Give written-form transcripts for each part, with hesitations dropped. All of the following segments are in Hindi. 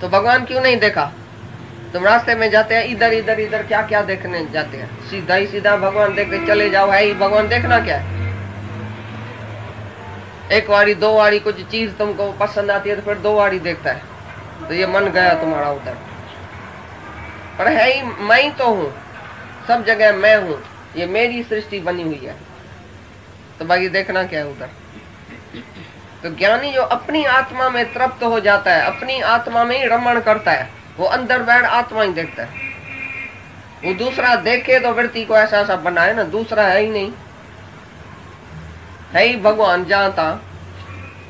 तो भगवान क्यों नहीं देखा? तुम रास्ते में जाते हैं, इधर इधर इधर क्या क्या देखने जाते हैं, सीधा ही सीधा भगवान देख के चले जाओ। है ही भगवान देखना क्या है? एक बारी दो बारी कुछ चीज तुमको पसंद आती है तो फिर दो बारी देखता है, तो ये मन गया तुम्हारा उधर। पर है ही मैं ही तो हूँ, सब जगह मैं हूँ, ये मेरी सृष्टि बनी हुई है, तो बाकी देखना क्या है उधर। तो ज्ञानी जो अपनी आत्मा में तृप्त हो जाता है, अपनी आत्मा में ही रमण करता है, वो अंदर बैठ आत्मा ही देखता है। वो दूसरा देखे तो वृत्ति को ऐसा ऐसा बनाए ना, दूसरा है ही नहीं, है ही भगवान जहां था,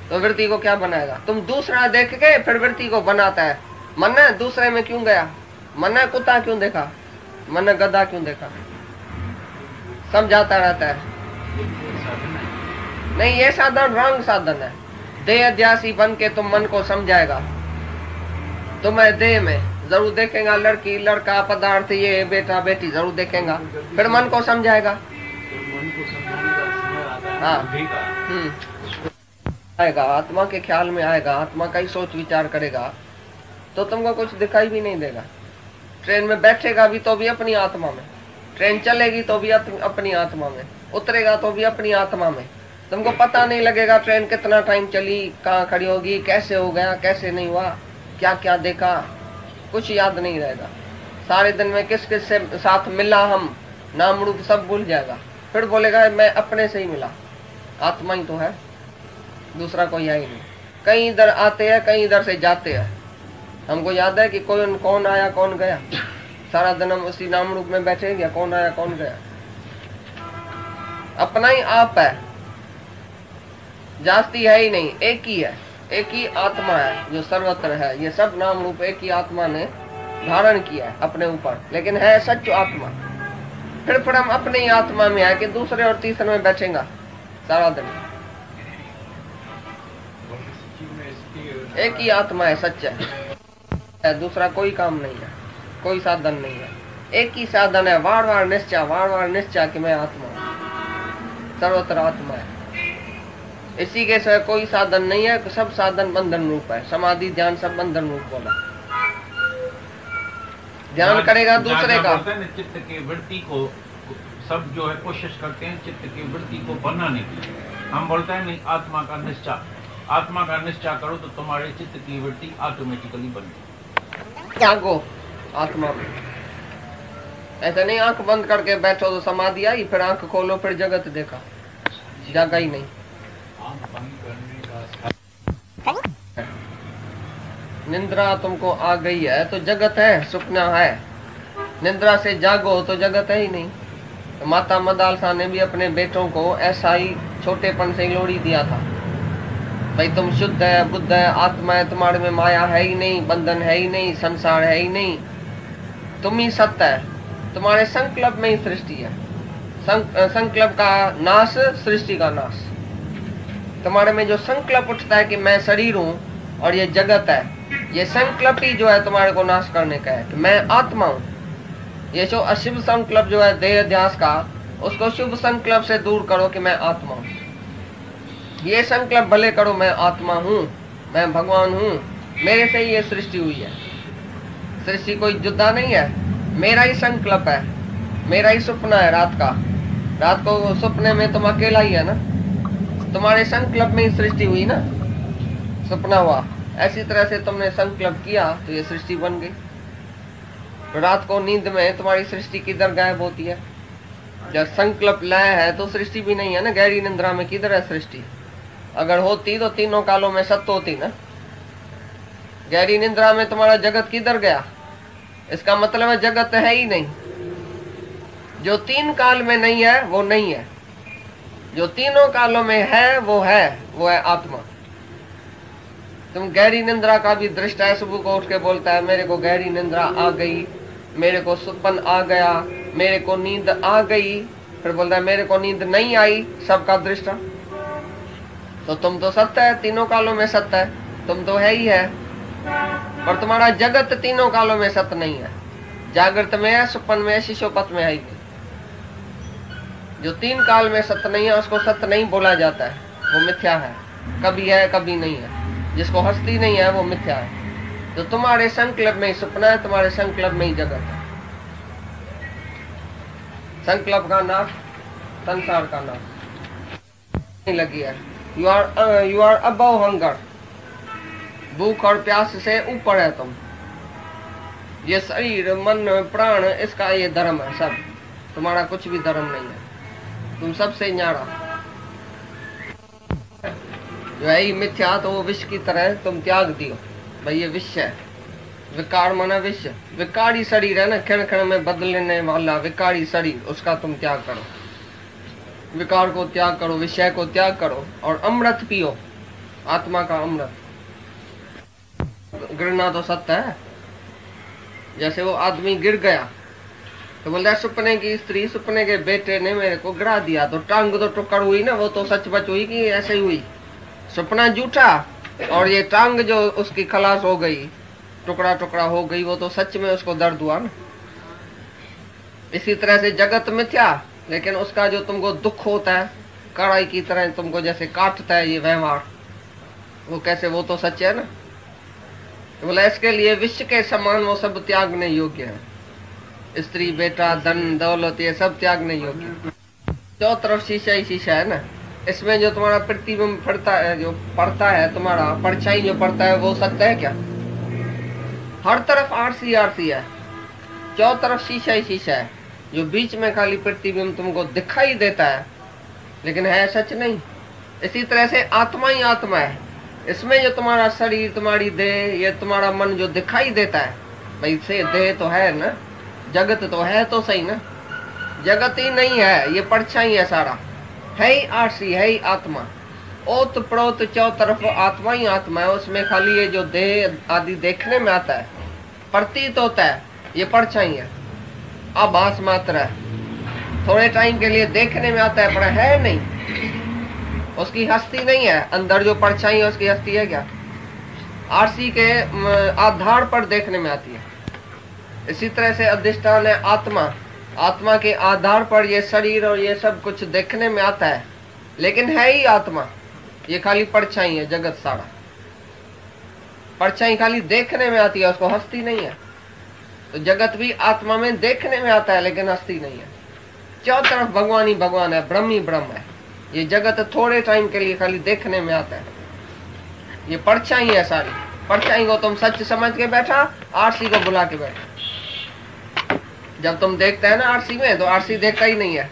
तो वृत्ति को क्या बनाएगा? तुम दूसरा देख के फिर वृत्ति को बनाता है। मन ने दूसरे में क्यों गया? मन ने कुत्ता क्यों देखा? मन ने गधा क्यों देखा? समझाता रहता है। नहीं, ये साधन रंग साधन है। देह अध्यासी बन के तुम मन को समझाएगा, तुम्हें देह में जरूर देखेगा, लड़की लड़का पदार्थ ये बेटा बेटी जरूर देखेगा, फिर मन को समझाएगा। हाँ, आएगा आत्मा के ख्याल में आएगा, आत्मा का ही सोच विचार करेगा, तो तुमको कुछ दिखाई भी नहीं देगा। ट्रेन में बैठेगा भी तो भी अपनी आत्मा में, ट्रेन चलेगी तो भी अपनी आत्मा में, उतरेगा तो भी अपनी आत्मा में। तुमको पता नहीं लगेगा ट्रेन कितना टाइम चली, कहाँ खड़ी होगी, कैसे हो गया, कैसे नहीं हुआ, क्या क्या देखा, कुछ याद नहीं रहेगा। सारे दिन में किस किस से साथ मिला, हम नाम रूप सब भूल जाएगा। फिर बोलेगा मैं अपने से ही मिला, आत्मा ही तो है, दूसरा कोई है ही नहीं। कहीं इधर आते हैं, कहीं इधर से जाते हैं, हमको याद है कि कौन आया कौन गया, सारा दिन हम उसी नाम रूप में बैठेंगे, कौन आया कौन गया। अपना ही आप है, जास्ती है ही नहीं, एक ही है, एक ही आत्मा है जो सर्वत्र है। ये सब नाम रूप एक ही आत्मा ने धारण किया है अपने ऊपर, लेकिन है सच आत्मा। फिर हम अपने ही आत्मा में है कि दूसरे और तीसरे में बैठेगा सारा दिन। एक ही आत्मा है, सच है, दूसरा कोई काम नहीं है, कोई साधन नहीं है। एक ही साधन है, वार वार निश्चय कि मैं आत्मा हूँ, सर्वत्र आत्मा है। इसी के सिवा कोई साधन नहीं है, सब साधन बंधन रूप है। समाधि ध्यान सब बंधन रूप बोला। ध्यान करेगा दूसरे का, चित्त की वृत्ति को सब जो है कोशिश करते हैं चित्त की वृत्ति को बनाने की। हम बोलते हैं नहीं, आत्मा का निश्चय करो तो तुम्हारे चित्त की वृत्ति ऑटोमेटिकली बन जागो आत्मा में। ऐसा नहीं आंख बंद करके बैठो तो समाधि आई, फिर आंख खोलो फिर जगत देखा, जागा ही नहीं। निंद्रा तुमको आ गई है तो जगत है, सुपना है। निंद्रा से जागो तो जगत है ही नहीं। तो माता मदालसा ने भी अपने बेटों को ऐसा ही छोटेपन से लोड़ी दिया था, भाई तुम शुद्ध है, बुद्ध है, आत्मा है, तुम्हारे में माया है ही नहीं, बंधन है ही नहीं, संसार है ही नहीं, तुम ही सत्य है। तुम्हारे संकल्प में ही सृष्टि है, संकल्प का नाश सृष्टि का नाश। तुम्हारे में जो संकल्प उठता है कि मैं शरीर हूँ और ये जगत है, ये संकल्प ही जो है तुम्हारे को नाश करने का है कि मैं आत्मा हूँ। ये जो अशुभ संकल्प जो है देह अध्यास का, उसको शुभ संकल्प से दूर करो कि मैं आत्मा हूँ। ये संकल्प भले करो, मैं आत्मा हूँ, मैं भगवान हूँ, मेरे से ही ये सृष्टि हुई है। सृष्टि कोई जुदा नहीं है, मेरा ही संकल्प है, मेरा ही सपना है। रात को सपने में तुम अकेला ही है ना, तुम्हारे संकल्प में ही सृष्टि हुई ना, सपना हुआ। ऐसी तरह से तुमने संकल्प किया तो ये सृष्टि बन गई। रात को नींद में तुम्हारी सृष्टि किधर गायब होती है? जब संकल्प लय है तो सृष्टि भी नहीं है ना। गहरी निद्रा में किधर है सृष्टि? अगर होती तो तीनों कालों में सत्य होती ना। गहरी निद्रा में तुम्हारा जगत किधर गया? इसका मतलब है जगत है ही नहीं। जो तीन काल में नहीं है वो नहीं है, जो तीनों कालों में है वो है आत्मा। तुम गहरी निंद्रा का भी दृष्ट है, सुबह को उठ के बोलता है मेरे को गहरी निंद्रा आ गई, मेरे को सुपन आ गया, मेरे को नींद आ गई, फिर बोलता है मेरे को नींद नहीं आई, सबका दृष्ट। तो तुम तो सत्य है, तीनों कालों में सत्य है, तुम तो है ही है। पर तुम्हारा जगत तीनों कालों में सत्य नहीं है। जागृत में है, सुपन में है, शिशोपत में है। जो तीन काल में सत्य नहीं है उसको सत्य नहीं बोला जाता है, वो मिथ्या है। कभी है कभी नहीं है। जिसको हस्ती नहीं है वो मिथ्या है। तो तुम्हारे संकल्प में ही सपना है, तुम्हारे संकल्प में ही जगत है। संकल्प का नाश, संसार का नाश नहीं लगी है। यू आर अबव हंगर, भूख और प्यास से ऊपर है तुम। ये शरीर मन प्राण इसका ये धर्म है सब, तुम्हारा कुछ भी धर्म नहीं है, तुम सबसे न्यारा जो है ही मिथ्या। तो वो विष की तरह तुम त्याग दियो भाई, ये विष है। विकार माना विष, विकारी शरीर है ना, क्षण क्षण में बदलने वाला विकारी शरीर, उसका तुम त्याग करो। विकार को त्याग करो, विषय को त्याग करो और अमृत पियो, आत्मा का अमृत। गिरना तो सत्य है। जैसे वो आदमी गिर गया तो बोलता है सपने की स्त्री, सपने के बेटे ने मेरे को गिरा दिया, तो टांग तो टुकड़ हुई ना, वो तो सच बच हुई कि ऐसे ही हुई। सपना झूठा और ये टांग जो उसकी खलास हो गई, टुकड़ा टुकड़ा हो गई, वो तो सच में उसको दर्द हुआ ना। इसी तरह से जगत मिथ्या, लेकिन उसका जो तुमको दुख होता है, कड़ाई की तरह तुमको जैसे काटता है ये व्यवहार, वो कैसे, वो तो सच है ना। तो बोला इसके लिए विश्व के समान वो सब त्यागने योग्य है। स्त्री बेटा धन दौलत ये सब त्यागने योग्य। जो तरफ शीशा ही शीशा है ना, इसमें जो तुम्हारा प्रतिबिंब पड़ता है, जो पड़ता है तुम्हारा परछाई जो पड़ता है, वो सत्य है क्या? हर तरफ आरसी आरसी है, चौ तरफ शीशा ही शीशा है। जो बीच में खाली प्रतिबिंब तुमको दिखाई देता है लेकिन है सच नहीं। इसी तरह से आत्मा ही आत्मा है। इसमें जो तुम्हारा शरीर, तुम्हारी देह, ये तुम्हारा मन जो दिखाई देता है, भाई से देह तो है ना, जगत तो है तो सही ना, जगत ही नहीं है, ये परछाई है सारा, है ही आरसी, है ही आत्मा। ओत प्रोत चौ तरफ आत्मा ही आत्मा है। उसमें खाली ये जो देह आदि देखने में आता है, प्रतीत होता है, ये परछाई है, आभास मात्र है। थोड़े टाइम के लिए देखने में आता है पर है नहीं, उसकी हस्ती नहीं है। अंदर जो परछाई है उसकी हस्ती है क्या? आरसी के आधार पर देखने में आती है। इसी तरह से अधिष्ठान है आत्मा, आत्मा के आधार पर ये शरीर और ये सब कुछ देखने में आता है, लेकिन है ही आत्मा। ये खाली परछाई है, जगत सारा परछाई खाली देखने में आती है, उसको हस्ती नहीं है। तो जगत भी आत्मा में देखने में आता है लेकिन हस्ती नहीं है। चारों तरफ भगवान ही भगवान है, ब्रह्म ही ब्रह्म है। ये जगत थोड़े टाइम के लिए खाली देखने में आता है, ये परछाई है सारी। परछाई को तुम सच समझ के बैठा, आरसी को बुला के बैठा। जब तुम देखते है ना आरसी में, तो आरसी देखता ही नहीं है,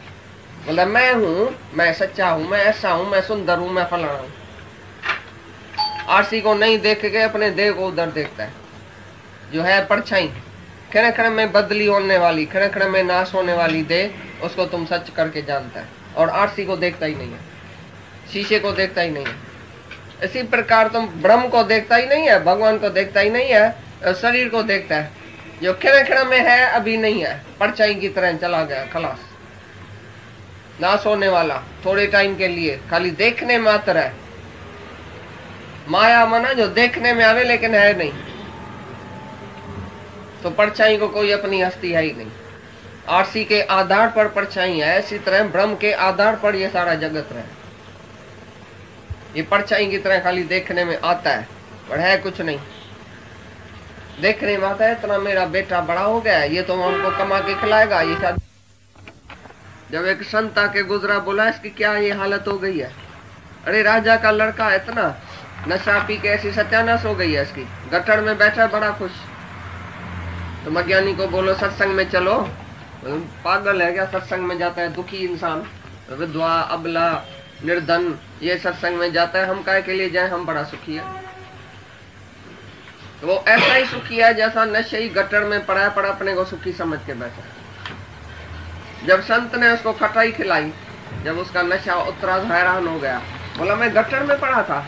बोला मैं हूं, मैं सच्चा हूं, मैं ऐसा हूं, मैं सुंदर हूं, मैं फलाना हूं। आरसी को नहीं देख के अपने देह को उधर देखता है, जो है परछाई, क्षण क्षण में बदली होने वाली, क्षण क्षण में नाश होने वाली देह, उसको तुम सच करके जानता है। और आरसी को देखता ही नहीं है, शीशे को देखता ही नहीं है। इसी प्रकार तुम ब्रह्म को देखता ही नहीं है, भगवान को देखता ही नहीं है, शरीर को देखता है जो क्षण क्षण में है, अभी नहीं है, परछाई की तरह चला गया, खलास, नाश होने वाला, थोड़े टाइम के लिए, खाली देखने मात्र है। माया मना जो देखने में आवे लेकिन है नहीं। तो परछाई को कोई अपनी हस्ती है ही नहीं। आरसी के आधार पर परछाई है, इसी तरह ब्रह्म के आधार पर ये सारा जगत है। ये परछाई की तरह खाली देखने में आता है पर है कुछ नहीं। देखने में आता है इतना मेरा बेटा बड़ा हो गया है, ये तो हमको कमा के खिलाएगा, ये शायद। जब एक संत आके गुजरा, बोला इसकी क्या ये हालत हो गई है? अरे राजा का लड़का इतना नशा पी के ऐसी सत्यानाश हो गई है इसकी, गटर में बैठा बड़ा खुश। तो अज्ञानी को बोलो सत्संग में चलो, पागल है क्या सत्संग में जाता है? दुखी इंसान, विधवा अबला निर्धन, ये सत्संग में जाता है, हम काहे के लिए जाए, हम बड़ा सुखी है। तो वो ऐसा ही सुखी है जैसा नशे ही गटर में पड़ा पड़ा अपने को सुखी समझ के बैठा। जब संत ने उसको खटाई खिलाई, जब उसका नशा उतरा, हैरान हो गया, बोला मैं गटर में पड़ा था,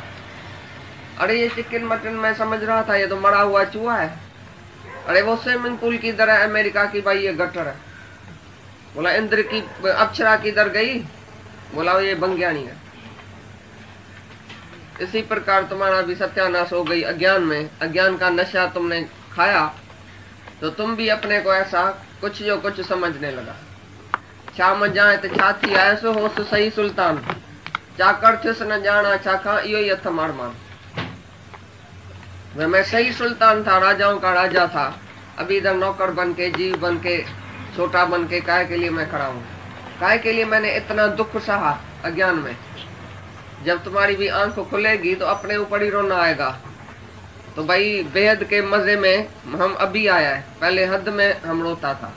अरे ये चिकन मटन मैं समझ रहा था, ये तो मरा हुआ चूहा है। अरे वो स्विमिंग पूल की तरह अमेरिका की, भाई ये गटर है। बोला इंद्र की अप्सरा किधर गई? बोला ये बंग्यानी है। इसी प्रकार तुम्हारा भी सत्यानाश हो गई अज्ञान में। अज्ञान का नशा तुमने खाया तो तुम भी अपने को ऐसा कुछ जो कुछ समझने लगा। शाम जाए तो छाती ऐसो हो सही सुल्तान, चाकर थिस न जाना चाखा, इो ही अथ मार मान। वह मैं सही सुल्तान था, राजाओं का राजा था, अभी इधर नौकर बन के, जीव बन के, छोटा बन के काहे के लिए मैं खड़ा हूँ? काहे के लिए मैंने इतना दुख सहा अज्ञान में? जब तुम्हारी भी आंख खुलेगी तो अपने ऊपर ही रोना आएगा। तो भाई बेहद के मजे में हम अभी आया है, पहले हद में हम रोता था।